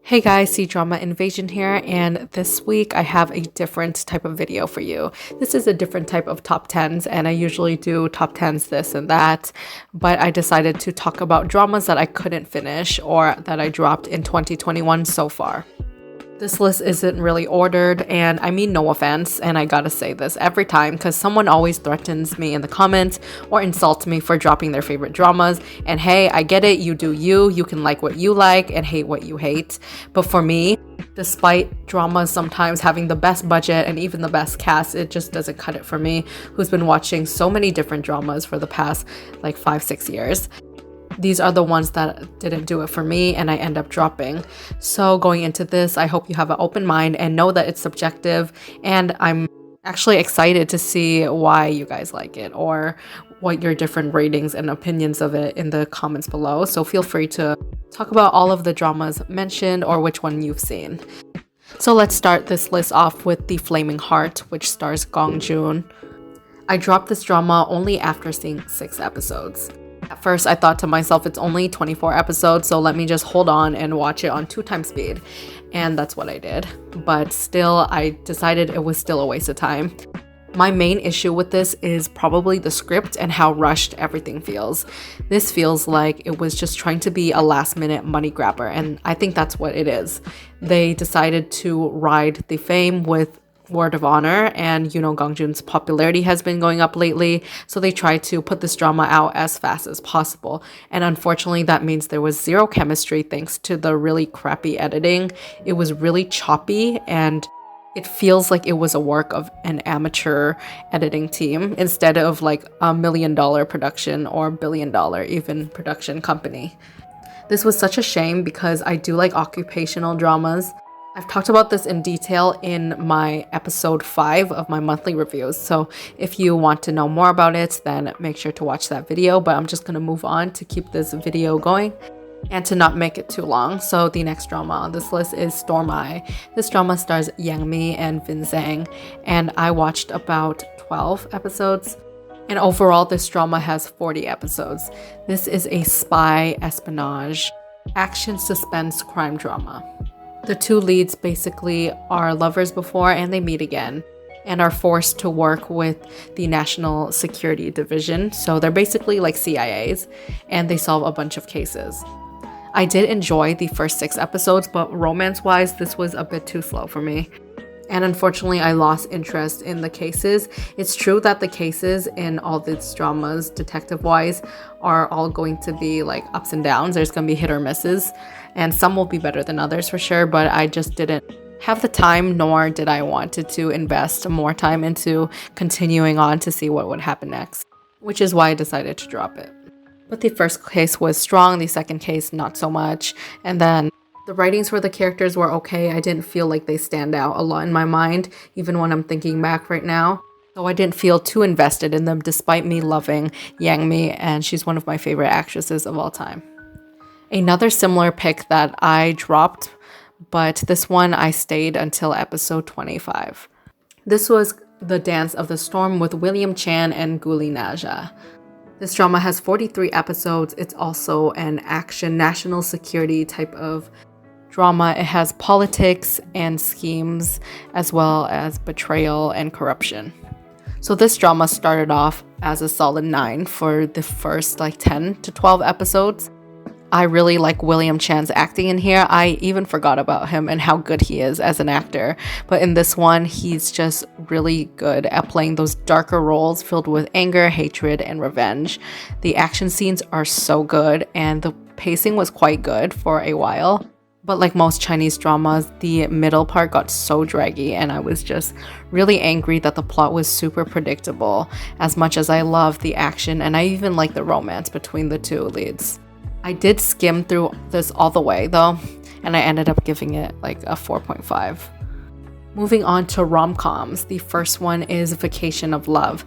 Hey guys, C-Drama Invasion here, and this week I have a different type of video for you. This is a different type of top 10s, and I usually do top 10s this and that, but I decided to talk about dramas that I couldn't finish or that I dropped in 2021 so far. This list isn't really ordered, and I mean no offense, and I gotta say this every time because someone always threatens me in the comments or insults me for dropping their favorite dramas. And hey, I get it, you do you can like what you like and hate what you hate. But for me, despite dramas sometimes having the best budget and even the best cast, it just doesn't cut it for me, who's been watching so many different dramas for the past like 5-6 years. These are the ones that didn't do it for me and I end up dropping. So going into this, I hope you have an open mind and know that it's subjective, and I'm actually excited to see why you guys like it or what your different ratings and opinions of it in the comments below. So feel free to talk about all of the dramas mentioned or which one you've seen. So let's start this list off with The Flaming Heart, which stars Gong Joon. I dropped this drama only after seeing 6 episodes. At first, I thought to myself, it's only 24 episodes, so let me just hold on and watch it on 2x speed. And that's what I did. But still, I decided it was still a waste of time. My main issue with this is probably the script and how rushed everything feels. This feels like it was just trying to be a last-minute money grabber, and I think that's what it is. They decided to ride the fame with Word of Honor, and Gong Joon's popularity has been going up lately, so they tried to put this drama out as fast as possible. And unfortunately, that means there was zero chemistry thanks to the really crappy editing. It was really choppy, and it feels like it was a work of an amateur editing team instead of like $1 million production or $1 billion even production company. This was such a shame because I do like occupational dramas. I've talked about this in detail in my episode 5 of my monthly reviews, so if you want to know more about it, then make sure to watch that video. But I'm just going to move on to keep this video going and to not make it too long. So the next drama on this list is Storm Eye. This drama stars Yang Mi and Vin Zhang, and I watched about 12 episodes. And overall, this drama has 40 episodes. This is a spy, espionage, action, suspense, crime drama. The two leads basically are lovers before and they meet again and are forced to work with the National Security Division. So they're basically like CIAs, and they solve a bunch of cases. I did enjoy the first 6 episodes, but romance-wise, this was a bit too slow for me. And unfortunately, I lost interest in the cases. It's true that the cases in all these dramas, detective-wise, are all going to be like ups and downs. There's going to be hit or misses, and some will be better than others for sure, but I just didn't have the time, nor did I wanted to invest more time into continuing on to see what would happen next, which is why I decided to drop it. But the first case was strong, the second case not so much, and then the writings for the characters were okay. I didn't feel like they stand out a lot in my mind, even when I'm thinking back right now. So I didn't feel too invested in them despite me loving Yang Mi, and she's one of my favorite actresses of all time. Another similar pick that I dropped, but this one I stayed until episode 25. This was The Dance of the Storm with William Chan and Guli Naja. This drama has 43 episodes. It's also an action national security type of drama. It has politics and schemes as well as betrayal and corruption. So this drama started off as a solid 9 for the first 10 to 12 episodes. I really like William Chan's acting in here. I even forgot about him and how good he is as an actor. But in this one, he's just really good at playing those darker roles filled with anger, hatred, and revenge. The action scenes are so good, and the pacing was quite good for a while. But like most Chinese dramas, the middle part got so draggy, and I was just really angry that the plot was super predictable, as much as I love the action and I even like the romance between the two leads. I did skim through this all the way though, and I ended up giving it like a 4.5. Moving on to rom-coms, the first one is Vacation of Love.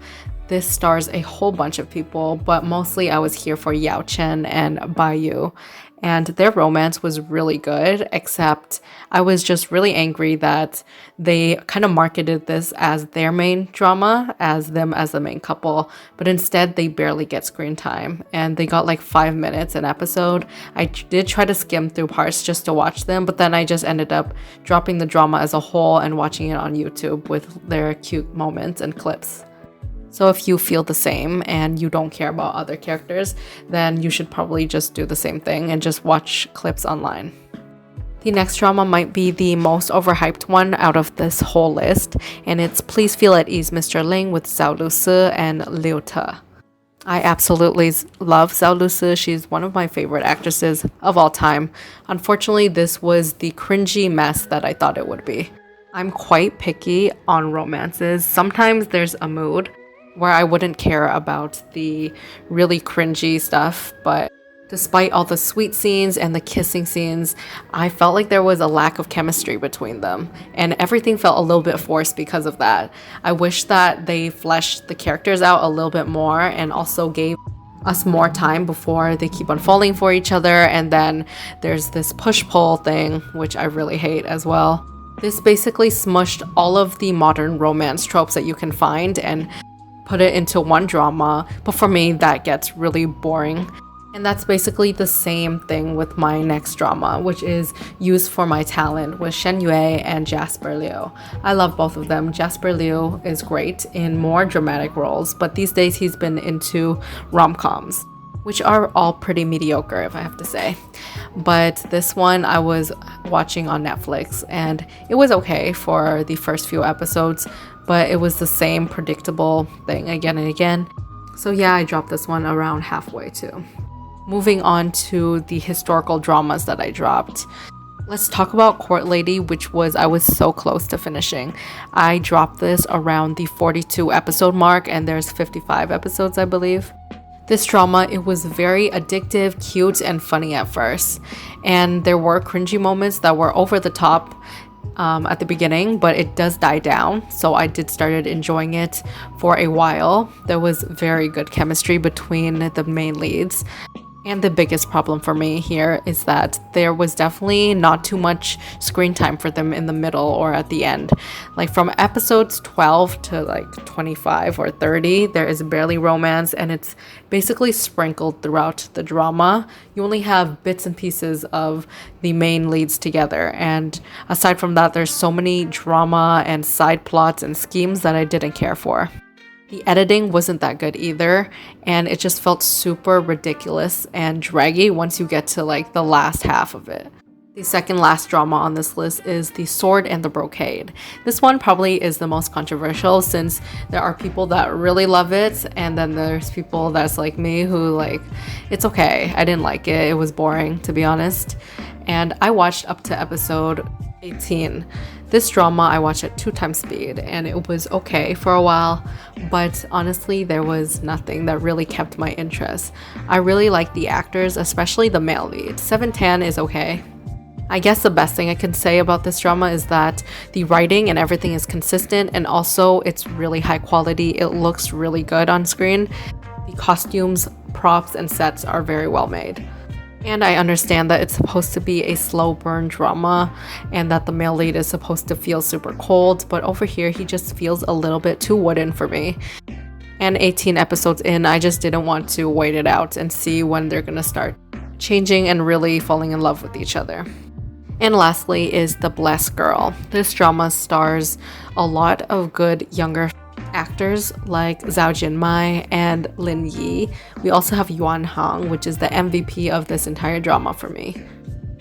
This stars a whole bunch of people, but mostly I was here for Yao Chen and Bai Yu. and their romance was really good, except I was just really angry that they kind of marketed this as their main drama, as them as the main couple, but instead they barely get screen time, and they got like 5 minutes an episode. I did try to skim through parts just to watch them, but then I just ended up dropping the drama as a whole and watching it on YouTube with their cute moments and clips. So if you feel the same and you don't care about other characters, then you should probably just do the same thing and just watch clips online. The next drama might be the most overhyped one out of this whole list, and it's Please Feel at Ease, Mr. Ling with Zhao Lusi and Liu Te. I absolutely love Zhao Lusi. She's one of my favorite actresses of all time. Unfortunately, this was the cringy mess that I thought it would be. I'm quite picky on romances. Sometimes there's a mood where I wouldn't care about the really cringy stuff, but despite all the sweet scenes and the kissing scenes, I felt like there was a lack of chemistry between them, and everything felt a little bit forced because of that. I wish that they fleshed the characters out a little bit more and also gave us more time before they keep on falling for each other, and then there's this push-pull thing, which I really hate as well. This basically smushed all of the modern romance tropes that you can find and put it into one drama, but for me that gets really boring. And that's basically the same thing with my next drama, which is Used for My Talent with Shen Yue and Jasper Liu. I love both of them. Jasper Liu is great in more dramatic roles, but these days he's been into rom-coms, which are all pretty mediocre, if I have to say. But this one I was watching on Netflix, and it was okay for the first few episodes, but it was the same predictable thing again and again. So yeah, I dropped this one around halfway too. Moving on to the historical dramas that I dropped. Let's talk about Court Lady, which I was so close to finishing. I dropped this around the 42 episode mark, and there's 55 episodes, I believe. This drama, it was very addictive, cute, and funny at first. And there were cringy moments that were over the top at the beginning, but it does die down, so I did started enjoying it for a while. There was very good chemistry between the main leads. And the biggest problem for me here is that there was definitely not too much screen time for them in the middle or at the end. Like from episodes 12 to like 25 or 30, there is barely romance, and it's basically sprinkled throughout the drama. You only have bits and pieces of the main leads together, and aside from that, there's so many drama and side plots and schemes that I didn't care for. The editing wasn't that good either, and it just felt super ridiculous and draggy once you get to like the last half of it. The second last drama on this list is The Sword and the Brocade. This one probably is the most controversial, since there are people that really love it, and then there's people that's like me who like, it's okay, I didn't like it, it was boring to be honest. And I watched up to episode 18. This drama I watched at 2x speed, and it was okay for a while, but honestly there was nothing that really kept my interest. I really like the actors, especially the male lead. Seven Tan is okay. I guess the best thing I can say about this drama is that the writing and everything is consistent, and also it's really high quality. It looks really good on screen. The costumes, props, and sets are very well made. And I understand that it's supposed to be a slow burn drama and that the male lead is supposed to feel super cold, but over here he just feels a little bit too wooden for me. And 18 episodes in, I just didn't want to wait it out and see when they're gonna start changing and really falling in love with each other. And lastly is The Blessed Girl. This drama stars a lot of good younger actors like Zhao Jinmai and Lin Yi. We also have Yuan Hang, which is the MVP of this entire drama for me.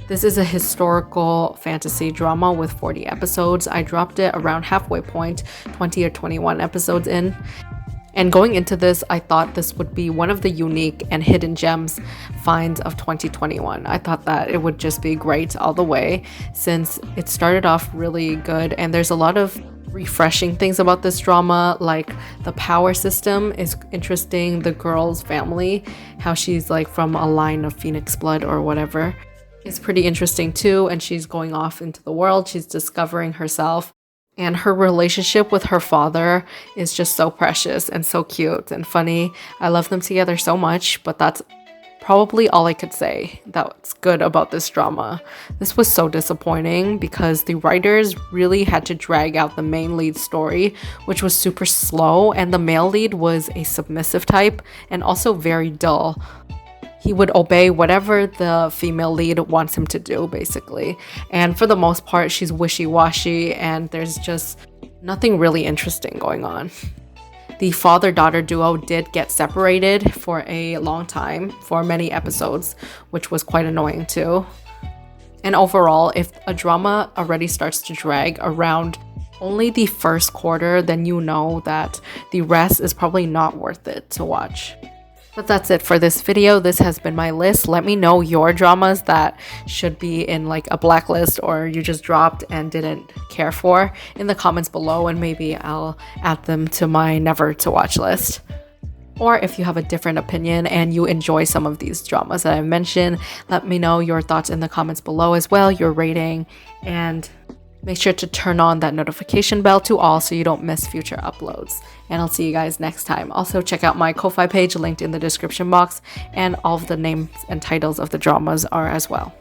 This is a historical fantasy drama with 40 episodes. I dropped it around halfway point, 20 or 21 episodes in. And going into this, I thought this would be one of the unique and hidden gems finds of 2021. I thought that it would just be great all the way, since it started off really good, and there's a lot of refreshing things about this drama, like the power system is interesting, the girl's family, how she's like from a line of phoenix blood or whatever, is pretty interesting too, and she's going off into the world, she's discovering herself. And her relationship with her father is just so precious and so cute and funny. I love them together so much, but that's probably all I could say that's good about this drama. This was so disappointing because the writers really had to drag out the main lead story, which was super slow, and the male lead was a submissive type and also very dull. He would obey whatever the female lead wants him to do, basically. And for the most part, she's wishy-washy and there's just nothing really interesting going on. The father-daughter duo did get separated for a long time, for many episodes, which was quite annoying too. And overall, if a drama already starts to drag around only the first quarter, then you know that the rest is probably not worth it to watch. But that's it for this video. This has been my list. Let me know your dramas that should be in like a blacklist or you just dropped and didn't care for in the comments below, and maybe I'll add them to my never to watch list. Or if you have a different opinion and you enjoy some of these dramas that I mentioned, let me know your thoughts in the comments below as well, your rating, and make sure to turn on that notification bell to all so you don't miss future uploads. And I'll see you guys next time. Also, check out my Ko-Fi page linked in the description box, and all of the names and titles of the dramas are as well.